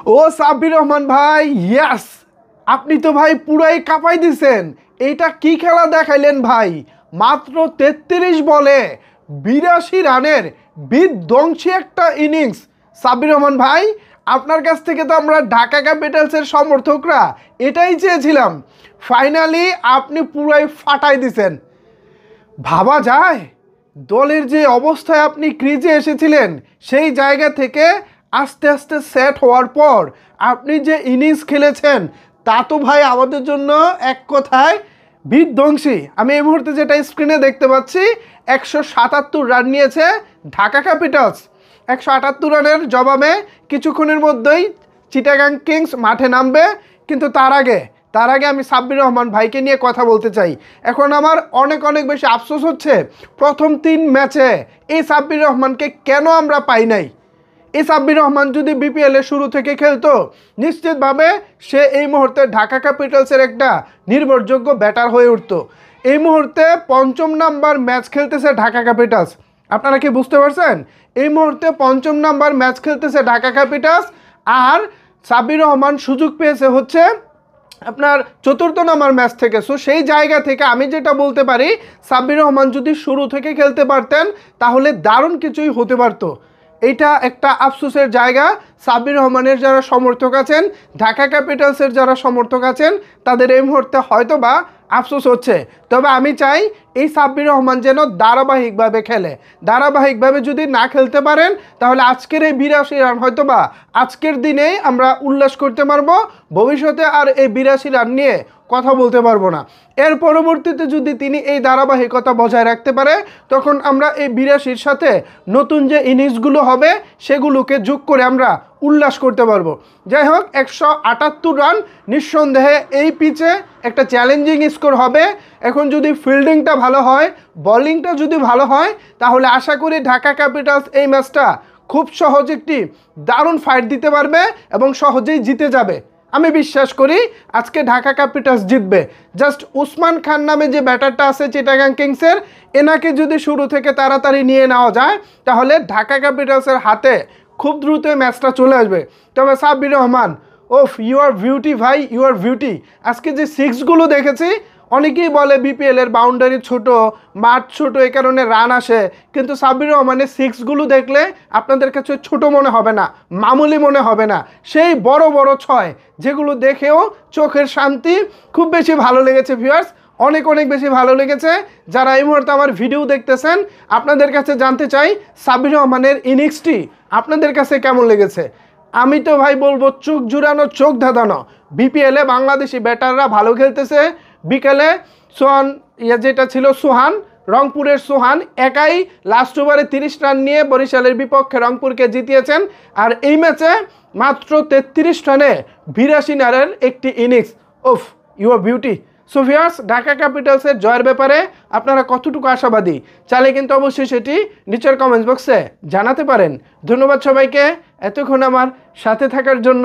ও সাব্বির রহমান ভাই, ইয়াস, আপনি তো ভাই পুরাই কাঁপাই দিছেন। এইটা কি খেলা দেখাইলেন ভাই? মাত্র 33 বলে 82 রানের বিধ্বংসী একটা ইনিংস। সাব্বির রহমান ভাই, আপনার কাছ থেকে তো আমরা ঢাকা ক্যাপিটালসের সমর্থকরা এটাই চেয়েছিলাম। ফাইনালি আপনি পুরাই ফাটাই দিছেন। ভাবা যায় দলের যে অবস্থায় আপনি ক্রিজে এসেছিলেন সেই জায়গা থেকে আস্তে আস্তে সেট হওয়ার পর আপনি যে ইনিংস খেলেছেন তা তো ভাই আমাদের জন্য এক কথায় বিধ্বংসী। আমি এই মুহূর্তে যেটা স্ক্রিনে দেখতে পাচ্ছি, 177 রান নিয়েছে ঢাকা ক্যাপিটালস। 178 রানের জবাবে কিছুক্ষণের মধ্যেই চিটাগাং কিংস মাঠে নামবে। কিন্তু তার আগে আমি সাব্বির রহমান ভাইকে নিয়ে কথা বলতে চাই। এখন আমার অনেক বেশি আফসোস হচ্ছে, প্রথম 3 ম্যাচে এই সাব্বির রহমানকে কেন আমরা পাই নাই। এই সাব্বির রহমান যদি বিপিএলের শুরু থেকে খেলতো, নিশ্চিতভাবে সে এই মুহূর্তে ঢাকা ক্যাপিটালসের একটা নির্ভরযোগ্য ব্যাটার হয়ে উঠতো। এই মুহূর্তে 5ম নাম্বার ম্যাচ খেলতেছে ঢাকা ক্যাপিটালস। আপনারা কি বুঝতে পারছেন? এই মুহূর্তে 5ম নাম্বার ম্যাচ খেলতেছে ঢাকা ক্যাপিটালস, আর সাব্বির রহমান সুযোগ পেয়েছে হচ্ছে আপনার 4র্থ নাম্বার ম্যাচ থেকে। সো সেই জায়গা থেকে আমি যেটা বলতে পারি, সাব্বির রহমান যদি শুরু থেকে খেলতে পারতেন তাহলে দারুণ কিছুই হতে পারতো। এইটা একটা আফসোসের জায়গা। সাব্বির রহমানের যারা সমর্থক আছেন, ঢাকা ক্যাপিটালসের যারা সমর্থক আছেন, তাদের এই মুহূর্তে হয়তো বা আফসোস হচ্ছে। তবে আমি চাই এই সাব্বির রহমান যেন ধারাবাহিকভাবে খেলে। ধারাবাহিকভাবে যদি না খেলতে পারেন তাহলে আজকের এই 82 রান হয়তো বা আজকের দিনেই আমরা উল্লাস করতে পারবো, ভবিষ্যতে আর এই 82 রান নিয়ে কথা বলতে পারবো না। এর পরবর্তীতে যদি তিনি এই ধারাবাহিকতা বজায় রাখতে পারে, তখন আমরা এই 82-র সাথে নতুন যে ইনিংসগুলো হবে সেগুলোকে যোগ করে আমরা উল্লাস করতে পারবো। যাই হোক, 178 রান নিঃসন্দেহে এই পিচে একটা চ্যালেঞ্জিং স্কোর হবে। এখন যদি ফিল্ডিংটা ভালো হয়, বোলিংটা যদি ভালো হয়, তাহলে আশা করি ঢাকা ক্যাপিটালস এই ম্যাচটা খুব সহজ একটি দারুণ ফাইট দিতে পারবে এবং সহজেই জিতে যাবে। আমি বিশ্বাস করি আজকে ঢাকা ক্যাপিটালস জিতবে। জাস্ট উসমান খান নামে যে ব্যাটারটা আছে চিটাগাং কিংসের, এনাকে যদি শুরু থেকে তাড়াতাড়ি নিয়ে নেওয়া যায় তাহলে ঢাকা ক্যাপিটালসের হাতে খুব দ্রুত ম্যাচটা চলে আসবে। তবে সাব্বির রহমান, ওফ, ইউ আর বিউটি ভাই, ইউ আর বিউটি। আজকে যে 6গুলো দেখেছি, অনেকেই বলে বিপিএলের বাউন্ডারি ছোট, মাঠ ছোট, এই কারণে রান আসে, কিন্তু সাব্বির রহমানের 6গুলো দেখলে আপনাদের কাছে ছোট মনে হবে না, মামুলি মনে হবে না, সেই বড় 6 যেগুলো দেখেও চোখের শান্তি। খুব বেশি ভালো লেগেছে ভিউয়ার্স, অনেক বেশি ভালো লেগেছে। যারা এই মুহূর্তে আমার ভিডিও দেখতেছেন, আপনাদের কাছে জানতে চাই সাব্বির রহমানের ইনিংসটি আপনাদের কাছে কেমন লেগেছে। আমি তো ভাই বলবো চোখ জুড়ানো, চোখ ধাঁধানো। বিপিএলে বাংলাদেশি ব্যাটাররা ভালো খেলতেছে। বিকেলে যেটা ছিল সোহান, রংপুরের সোহান একাই লাস্ট ওভারে 30 রান নিয়ে বরিশালের বিপক্ষে রংপুরকে জিতিয়েছেন। আর এই ম্যাচে মাত্র 33 রানে 82 রানের একটি ইনিংস। ওফ, you are beauty. So viewers, Dhaka ক্যাপিটালসের জয়ের ব্যাপারে আপনারা কতটুকু আশাবাদী, চাইলে কিন্তু অবশ্যই সেটি নিচের কমেন্টস বক্সে জানাতে পারেন। ধন্যবাদ সবাইকে এতক্ষণ আমার সাথে থাকার জন্য।